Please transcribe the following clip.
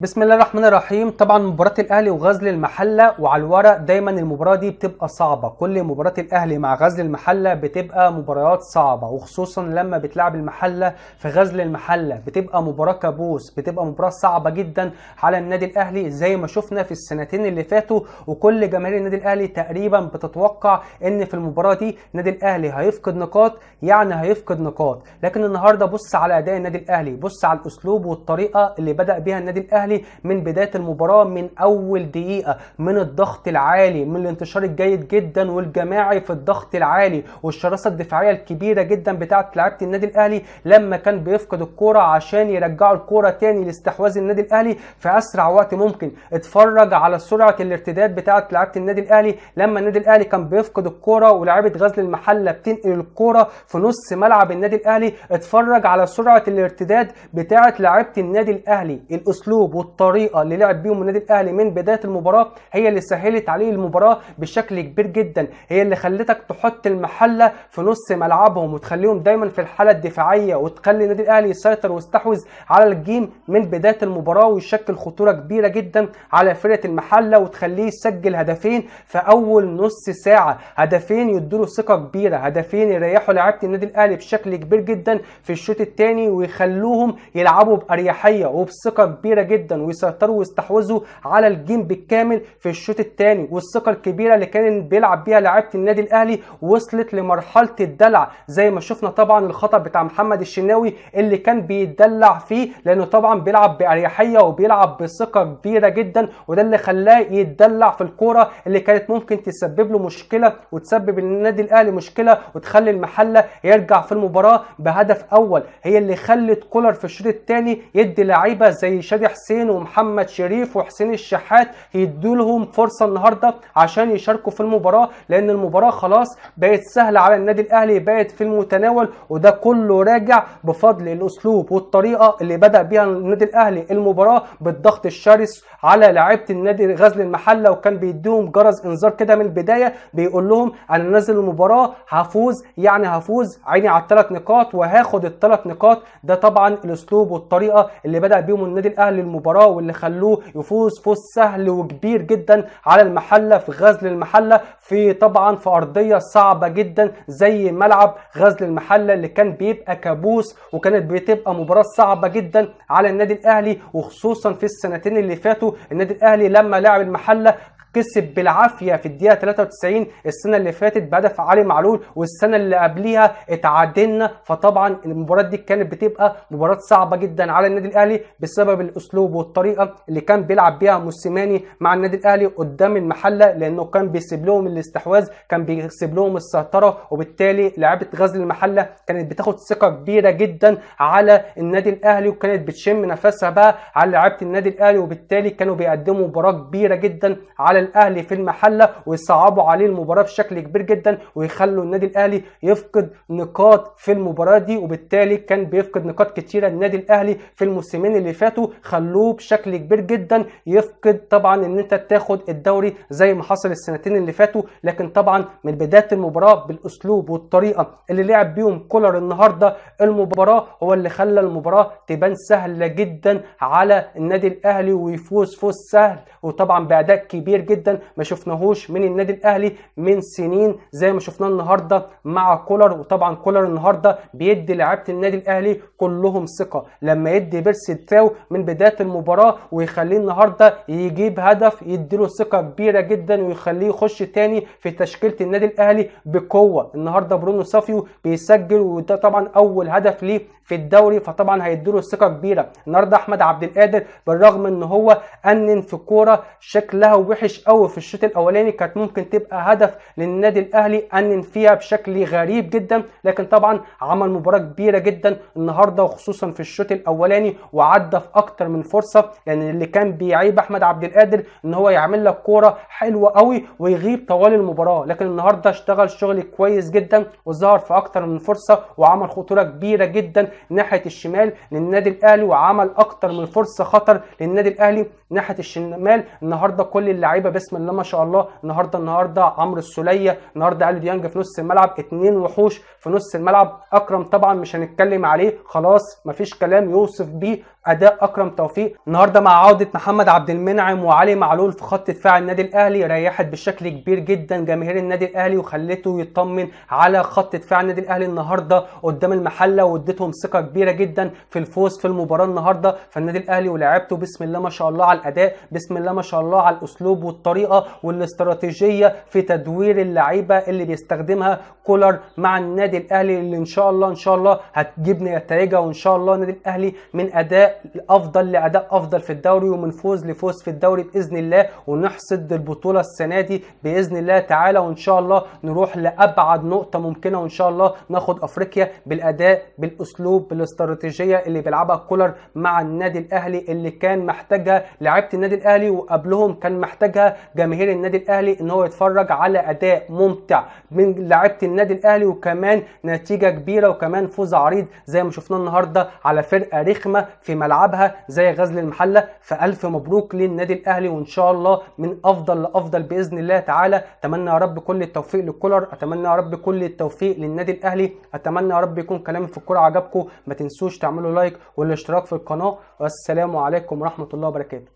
بسم الله الرحمن الرحيم. طبعا مباراة الاهلي وغزل المحلة، وعلى الورق دايما المباراة دي بتبقى صعبة. كل مباراة الاهلي مع غزل المحلة بتبقى مباريات صعبة، وخصوصا لما بتلعب المحلة في غزل المحلة بتبقى مباراة كابوس، بتبقى مباراة صعبة جدا على النادي الاهلي زي ما شفنا في السنتين اللي فاتوا. وكل جماهير النادي الاهلي تقريبا بتتوقع ان في المباراة دي النادي الاهلي هيفقد نقاط، يعني هيفقد نقاط. لكن النهارده بص على اداء النادي الاهلي، بص على الاسلوب والطريقة اللي بدأ بيها النادي الاهلي من بداية المباراة، من أول دقيقة، من الضغط العالي، من الانتشار الجيد جدا والجماعي في الضغط العالي، والشراسة الدفاعية الكبيرة جدا بتاعة لعيبة النادي الأهلي لما كان بيفقد الكرة عشان يرجعوا الكرة تاني لاستحواذ النادي الأهلي في أسرع وقت ممكن. اتفرج على سرعة الارتداد بتاعة لعيبة النادي الأهلي لما النادي الأهلي كان بيفقد الكرة ولاعيبة غزل المحلة بتنقل الكرة في نص ملعب النادي الأهلي. اتفرج على سرعة الارتداد بتاعة لعيبة النادي الأهلي. الأسلوب والطريقه اللي لعب بيهم النادي الاهلي من بدايه المباراه هي اللي سهلت عليه المباراه بشكل كبير جدا، هي اللي خلتك تحط المحله في نص ملعبهم وتخليهم دايما في الحاله الدفاعيه، وتخلي النادي الاهلي يسيطر ويستحوذ على الجيم من بدايه المباراه ويشكل خطوره كبيره جدا على فرقه المحله، وتخليه يسجل هدفين في اول نص ساعه، هدفين يدوا ثقه كبيره، هدفين يريحوا لعيبه النادي الاهلي بشكل كبير جدا في الشوط الثاني ويخلوهم يلعبوا باريحيه وبثقه كبيره جدا ويسيطروا ويستحوذوا على الجيم بالكامل في الشوط الثاني. والثقه الكبيره اللي كان بيلعب بيها لعيبه النادي الاهلي وصلت لمرحله الدلع، زي ما شفنا طبعا الخطا بتاع محمد الشناوي اللي كان بيدلع فيه، لانه طبعا بيلعب باريحيه وبيلعب بثقه كبيره جدا، وده اللي خلاه يتدلع في الكوره اللي كانت ممكن تسبب له مشكله وتسبب للنادي الاهلي مشكله وتخلي المحله يرجع في المباراه بهدف اول. هي اللي خلت كولر في الشوط الثاني يدي لعيبه زي شادي حسين ومحمد شريف وحسين الشحات يدوا لهم فرصه النهارده عشان يشاركوا في المباراه، لان المباراه خلاص بقت سهله على النادي الاهلي، بقت في المتناول. وده كله راجع بفضل الاسلوب والطريقه اللي بدا بيها النادي الاهلي المباراه بالضغط الشرس على لعيبه النادي غزل المحله، وكان بيديهم جرس انذار كده من البدايه بيقول لهم انا نازل المباراه هفوز، يعني هفوز عيني على الثلاث نقاط وهاخد الثلاث نقاط. ده طبعا الاسلوب والطريقه اللي بدا بيهم النادي الاهلي المباراه واللي خلوه يفوز فوز سهل وكبير جدا على المحله في غزل المحله، في طبعا في ارضيه صعبه جدا زي ملعب غزل المحله اللي كان بيبقى كابوس، وكانت بتبقى مباراه صعبه جدا على النادي الاهلي. وخصوصا في السنتين اللي فاتوا النادي الاهلي لما لعب المحله كسب بالعافيه في الدقيقه 93 السنه اللي فاتت بهدف علي معلول، والسنه اللي قبليها اتعادلنا. فطبعا المباراه دي كانت بتبقى مباراه صعبه جدا على النادي الاهلي بسبب الاسلوب والطريقه اللي كان بيلعب بيها موسيماني مع النادي الاهلي قدام المحله، لانه كان بيسيب لهم الاستحواذ، كان بيسيب لهم السيطره، وبالتالي لعيبه غزل المحله كانت بتاخد ثقه كبيره جدا على النادي الاهلي، وكانت بتشم نفسها بقى على لعيبه النادي الاهلي، وبالتالي كانوا بيقدموا مباراه كبيره جدا على الاهلي في المحله ويصعبوا عليه المباراه بشكل كبير جدا ويخلوا النادي الاهلي يفقد نقاط في المباراه دي. وبالتالي كان بيفقد نقاط كتيره النادي الاهلي في الموسمين اللي فاتوا، خلوه بشكل كبير جدا يفقد طبعا ان انت تاخد الدوري زي ما حصل السنتين اللي فاتوا. لكن طبعا من بدايه المباراه بالاسلوب والطريقه اللي لعب بيهم كولر النهارده المباراه هو اللي خلى المباراه تبان سهله جدا على النادي الاهلي ويفوز فوز سهل، وطبعا باداء كبير جدا ما شفناهوش من النادي الاهلي من سنين زي ما شفناه النهارده مع كولر. وطبعا كولر النهارده بيدي لعيبه النادي الاهلي كلهم ثقه لما يدي بيرسي تاو من بدايه المباراه ويخليه النهارده يجيب هدف يديله ثقه كبيره جدا ويخليه يخش تاني في تشكيله النادي الاهلي بقوه. النهارده برونو سافيو بيسجل وده طبعا اول هدف ليه في الدوري، فطبعا هيديله ثقه كبيره. النهارده احمد عبد القادر بالرغم ان هو انن في كوره شكلها وحش قوي في الشوط الاولاني كانت ممكن تبقى هدف للنادي الاهلي انن فيها بشكل غريب جدا، لكن طبعا عمل مباراه كبيره جدا النهارده وخصوصا في الشوط الاولاني وعدى في اكتر من فرصه. يعني اللي كان بيعيب احمد عبد القادر ان هو يعمل لك كوره حلوه قوي ويغيب طوال المباراه، لكن النهارده اشتغل شغل كويس جدا وظهر في اكتر من فرصه وعمل خطوره كبيره جدا ناحيه الشمال للنادي الاهلي، وعمل اكتر من فرصه خطر للنادي الاهلي ناحيه الشمال. النهارده كل اللعيبه بسم الله ما شاء الله، النهارده عمرو السوليه، النهارده اليو ديانج في نص الملعب، اتنين وحوش في نص الملعب. اكرم طبعا مش هنتكلم عليه خلاص مفيش كلام يوصف بيه اداء اكرم توفيق النهارده مع عوده محمد عبد المنعم وعلي معلول في خط دفاع النادي الاهلي ريحت بشكل كبير جدا جماهير النادي الاهلي وخلته يطمن على خط دفاع النادي الاهلي النهارده قدام المحله، واديتهم ثقه كبيره جدا في الفوز في المباراه النهارده. فالنادي الاهلي ولاعيبته بسم الله ما شاء الله على الاداء، بسم الله ما شاء الله على الاسلوب والطريقه والاستراتيجيه في تدوير اللعيبه اللي بيستخدمها كولر مع النادي الاهلي، اللي ان شاء الله هتجيب نتائجها، وان شاء الله النادي الاهلي من اداء افضل لاداء افضل في الدوري، ومن فوز لفوز في الدوري باذن الله، ونحصد البطوله السنه دي باذن الله تعالى، وان شاء الله نروح لابعد نقطه ممكنه، وان شاء الله ناخد افريقيا بالاداء بالاسلوب بالاستراتيجيه اللي بيلعبها كولر مع النادي الاهلي، اللي كان محتاجها لعيبه النادي الاهلي وقبلهم كان محتاجها جماهير النادي الاهلي، ان هو يتفرج على اداء ممتع من لعيبه النادي الاهلي، وكمان نتيجه كبيره، وكمان فوز عريض زي ما شفنا النهارده على فرقه رخمه في ملعبها زي غزل المحله. فالف مبروك للنادي الاهلي، وان شاء الله من افضل لافضل باذن الله تعالى. اتمنى يا رب كل التوفيق لكولر، اتمنى يا رب كل التوفيق للنادي الاهلي، اتمنى يا رب يكون كلامي في الكوره عجبكم. ما تنسوش تعملوا لايك والاشتراك في القناه، والسلام عليكم ورحمه الله وبركاته.